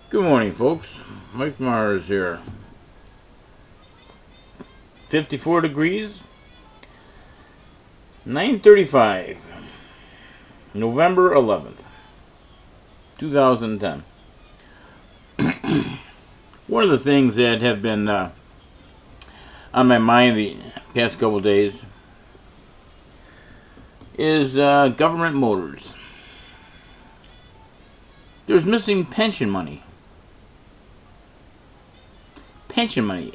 Good morning, folks. Mike Mars here. 54 degrees, 9:35, November 11th, 2010. One of the things that have been on my mind the past couple days is government motors. There's missing pension money. Pension money.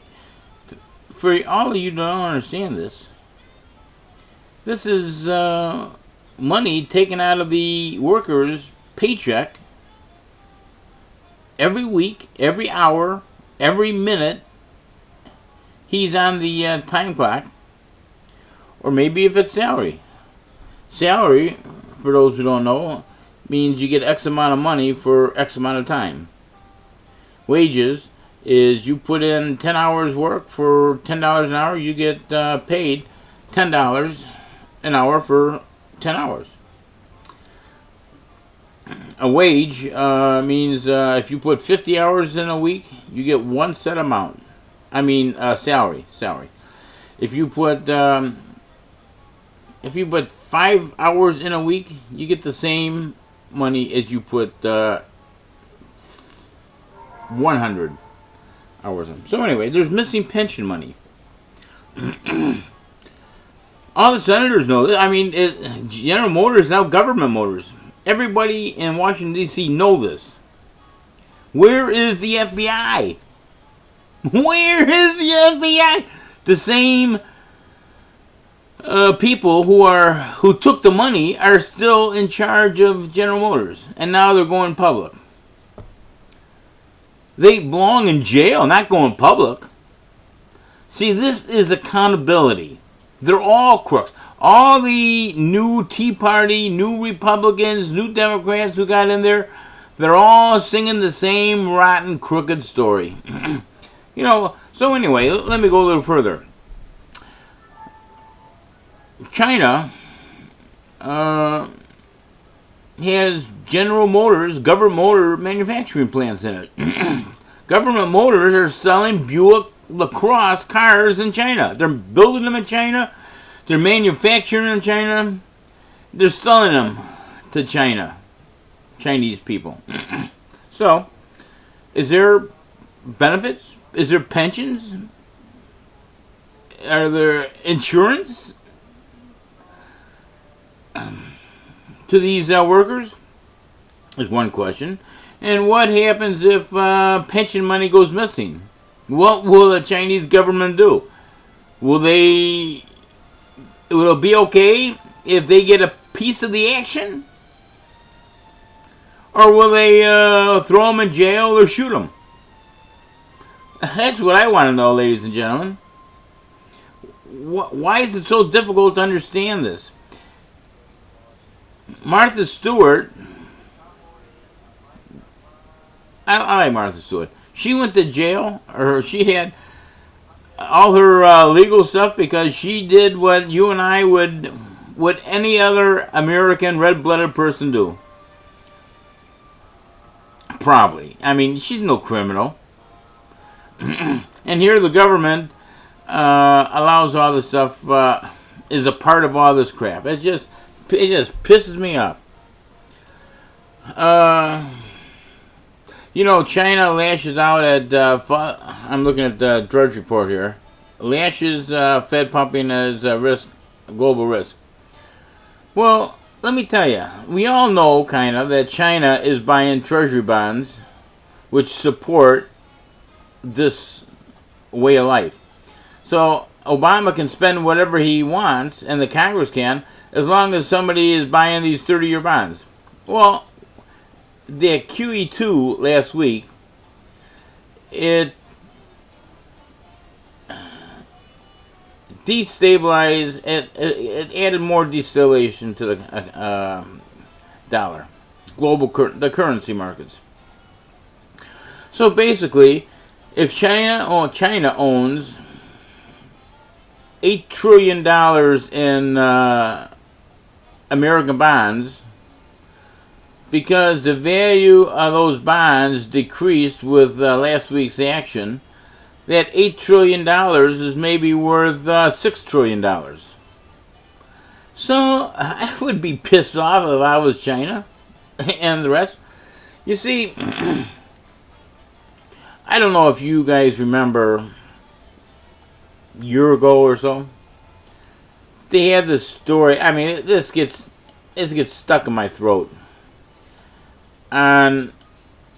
For all of you who don't understand this, this is money taken out of the worker's paycheck every week, every hour, every minute he's on the time clock, or maybe if it's salary. Salary, for those who don't know, means you get X amount of money for X amount of time. Wages is you put in 10 hours work for $10 an hour, you get paid $10 an hour for 10 hours. A wage means if you put 50 hours in a week, you get one set amount. Salary. If you put 5 hours in a week, you get the same money as you put 100 hours in. So anyway, there's missing pension money. All the senators know this. General Motors is now government motors. Everybody in Washington, D.C. know this. Where is the FBI? Where is the FBI? The same people who took the money are still in charge of General Motors, and now they're going public. They belong in jail, not going public. See, this is accountability. They're all crooks. All the new Tea Party, new Republicans, new Democrats who got in there, they're all singing the same rotten, crooked story. So anyway, let me go a little further. China has General Motors, government motor manufacturing plants in it. Government motors are selling Buick LaCrosse cars in China. They're building them in China. They're manufacturing them in China. They're selling them to China. Chinese people. So, is there benefits? Is there pensions? Are there insurance to these workers? Is one question. And what happens if pension money goes missing? What will the Chinese government do? Will it be okay if they get a piece of the action? Or will they throw them in jail or shoot them? That's what I want to know, ladies and gentlemen. Why is it so difficult to understand this? Martha Stewart, I like Martha Stewart. She went to jail, or she had all her legal stuff because she did what you and I would any other American red-blooded person do. Probably. She's no criminal. And here the government allows all this stuff, is a part of all this crap. It just pisses me off. China lashes out at, I'm looking at the Drudge Report here, lashes Fed pumping as global risk. Well, let me tell you, we all know kind of that China is buying treasury bonds which support this way of life. So Obama can spend whatever he wants, and the Congress can, as long as somebody is buying these 30-year bonds. Well, the QE2 last week, it destabilized, it added more destabilization to the dollar, the currency markets. So basically, if China owns $8 trillion in American bonds, because the value of those bonds decreased with last week's action, that $8 trillion is maybe worth $6 trillion. So I would be pissed off if I was China and the rest. You see, I don't know if you guys remember a year ago or so, they had this story. I mean, this gets stuck in my throat. On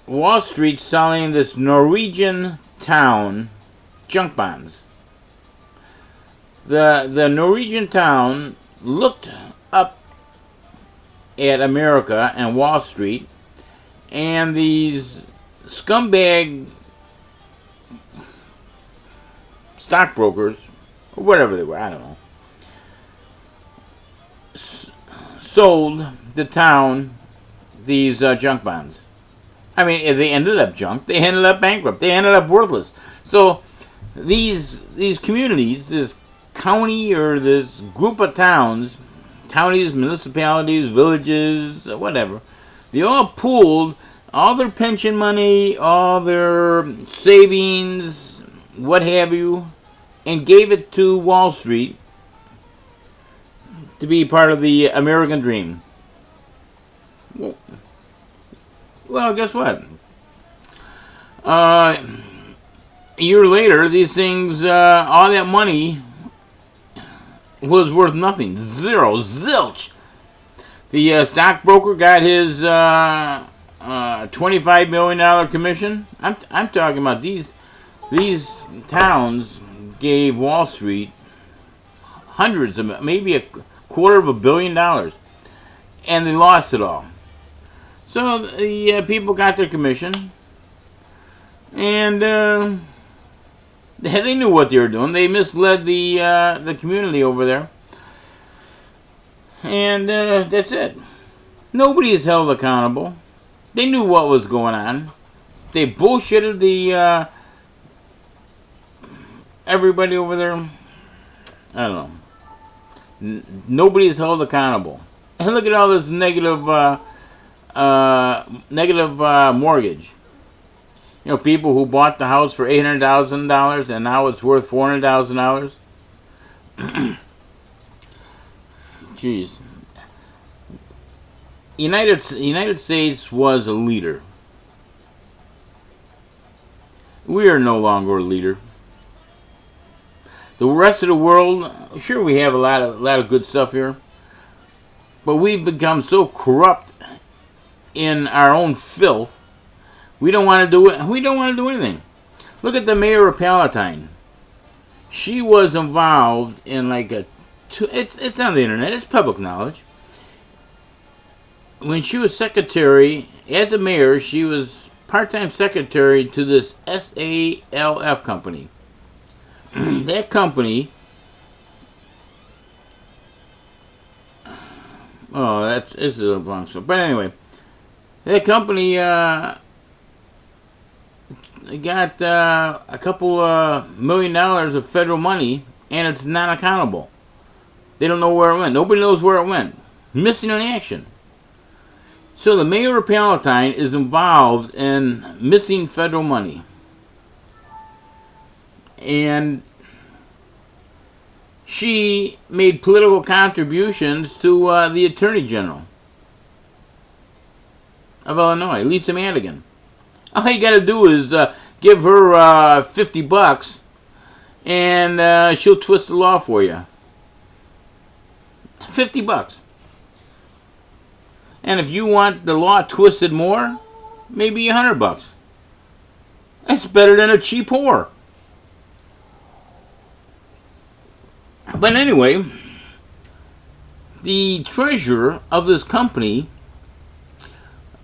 Wall Street selling this Norwegian town junk bonds. The Norwegian town looked up at America and Wall Street, and these scumbag stockbrokers, or whatever they were, I don't know, sold the town these junk bonds. I mean, they ended up junk. They ended up bankrupt. They ended up worthless. So these communities, this county or this group of towns, counties, municipalities, villages, whatever, they all pooled all their pension money, all their savings, what have you, and gave it to Wall Street to be part of the American dream. Well, guess what? A year later, these things, all that money was worth nothing. Zero. Zilch. The stockbroker got his $25 million commission. I'm talking about these towns gave Wall Street hundreds of, maybe $250 million, and they lost it all. So the people got their commission, and they knew what they were doing. They misled the community over there, and that's it. Nobody is held accountable. They knew what was going on. They bullshitted the everybody over there. I don't know. Nobody is held accountable. And look at all this negative mortgage. You know, people who bought the house for $800,000 and now it's worth $400,000. Jeez. United States was a leader. We are no longer a leader. The rest of the world, sure, we have a lot of good stuff here, but we've become so corrupt in our own filth. We don't want to do it. We don't want to do anything. Look at the mayor of Palatine. She was involved in it's on the internet. It's public knowledge. When she was secretary, as a mayor, she was part-time secretary to this SALF company. That company, it's a long story. But anyway, that company got a couple $1 million of federal money, and it's not accountable. They don't know where it went. Nobody knows where it went. Missing in action. So the mayor of Palatine is involved in missing federal money. And she made political contributions to the Attorney General of Illinois, Lisa Madigan. All you got to do is give her $50, and she'll twist the law for you. $50. And if you want the law twisted more, maybe $100. That's better than a cheap whore. But anyway, the treasurer of this company,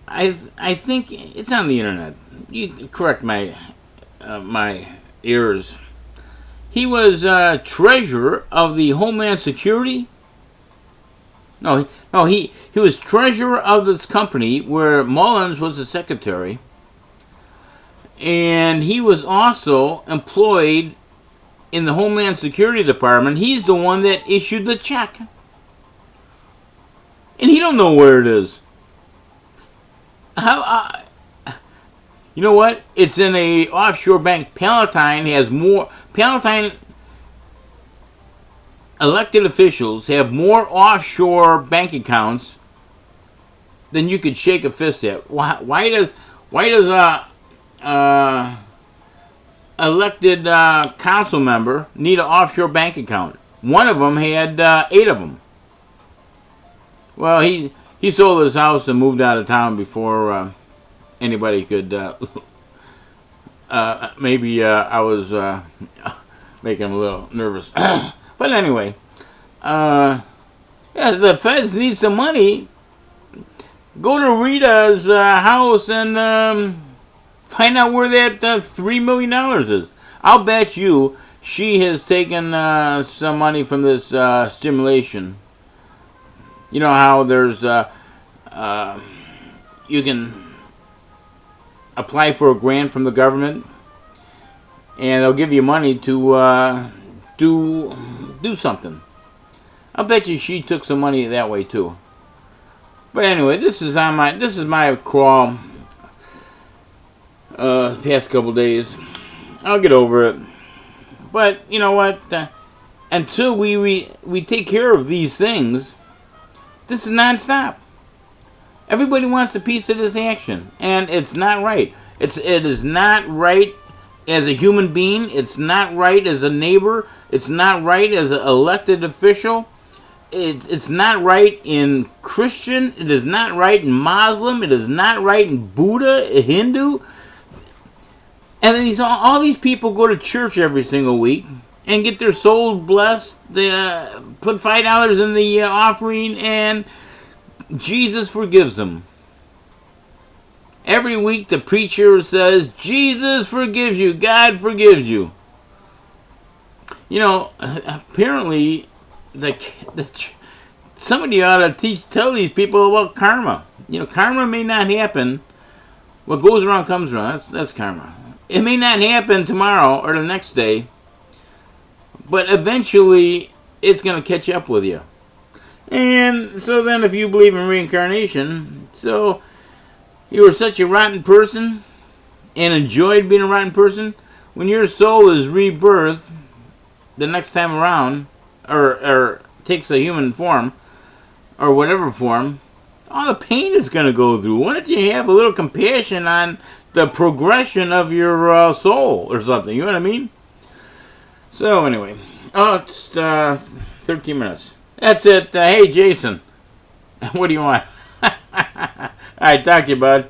I think it's on the internet. You correct my errors. He was treasurer of the Homeland Security. No, he was treasurer of this company where Mullins was the secretary, and he was also employed in the Homeland Security Department. He's the one that issued the check, and he don't know where it is. How? You know what? It's in a offshore bank. Palatine has more. Palatine elected officials have more offshore bank accounts than you could shake a fist at. Why does elected council member need an offshore bank account? One of them had 8 of them. Well, he sold his house and moved out of town before anybody could. Maybe I was making him a little nervous. But anyway, yeah, the feds need some money. Go to Rita's house and find out where that $3 million is. I'll bet you she has taken some money from this stimulation. You know how there's you can apply for a grant from the government, and they'll give you money to do something. I'll bet you she took some money that way too. But anyway, this is my crawl. The past couple days, I'll get over it. But you know what? Until we take care of these things, this is nonstop. Everybody wants a piece of this action, and it's not right. It is not right as a human being. It's not right as a neighbor. It's not right as an elected official. It's not right in Christian. It is not right in Muslim. It is not right in Buddha, Hindu. And then all these people go to church every single week and get their souls blessed. They put $5 in the offering, and Jesus forgives them. Every week the preacher says, Jesus forgives you, God forgives you. You know, apparently somebody ought to tell these people about karma. You know, karma may not happen. What goes around comes around. That's karma. It may not happen tomorrow or the next day, but eventually it's going to catch up with you. And so then if you believe in reincarnation, so you were such a rotten person and enjoyed being a rotten person, when your soul is rebirthed the next time around, or takes a human form, or whatever form, all the pain is going to go through. Why don't you have a little compassion on the progression of your soul or something? You know what I mean? So anyway, it's 13 minutes. That's it. Hey, Jason, what do you want? All right, talk to you, bud.